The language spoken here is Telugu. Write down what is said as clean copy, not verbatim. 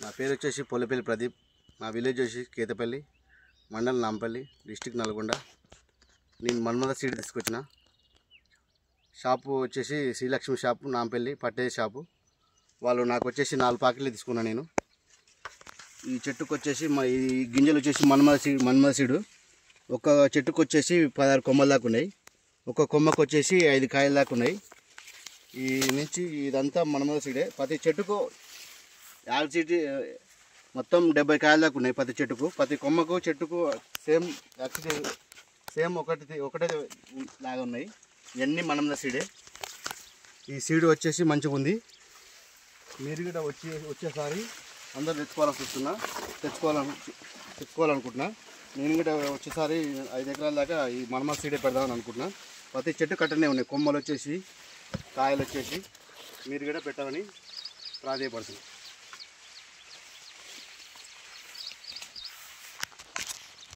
నా పేరు వచ్చేసి పొల్లపల్లి ప్రదీప్. నా విలేజ్ వచ్చి కేతపల్లి, మండలం నాంపల్లి, డిస్టిక్ నల్గొండ. నేను మన్మథ సీడ్ తీసుకొచ్చిన. షాపు వచ్చేసి శ్రీలక్ష్మి షాపు, నాంపల్లి పట్టే షాపు. వాళ్ళు నాకు వచ్చేసి 4 ప్యాకెట్లు తీసుకున్నాను నేను. ఈ చెట్టుకు వచ్చేసి ఈ గింజలు వచ్చేసి మన్మథ సీడు. ఒక చెట్టుకు వచ్చేసి 16 కొమ్మల దాకా ఉన్నాయి. ఒక కొమ్మకు వచ్చేసి 5 కాయల దాకా ఉన్నాయి. ఈ నుంచి ఇదంతా మన్మథ సీడే. ప్రతి చెట్టుకు యాక్సిటీ మొత్తం 70 కాయల దాకా ఉన్నాయి. ప్రతి చెట్టుకు, ప్రతి కొమ్మకు చెట్టుకు సేమ్ ఒకటే లాగా ఉన్నాయి. ఇవన్నీ మన్మథ సీడే. ఈ సీడ్ వచ్చేసి మంచిగా ఉంది. మీరు కూడా వచ్చేసారి అందరు తెచ్చుకోవాలనుకుంటున్నా. నేను కూడా వచ్చేసారి 5 ఎకరాల దాకా ఈ మన్మథ సీడే పెడదామని అనుకుంటున్నా. ప్రతి చెట్టు కట్టనే ఉన్నాయి. కొమ్మలు వచ్చేసి, కాయలు వచ్చేసి మీరు కూడా పెట్టాలని ప్రాధాన్యపడుతున్నాను.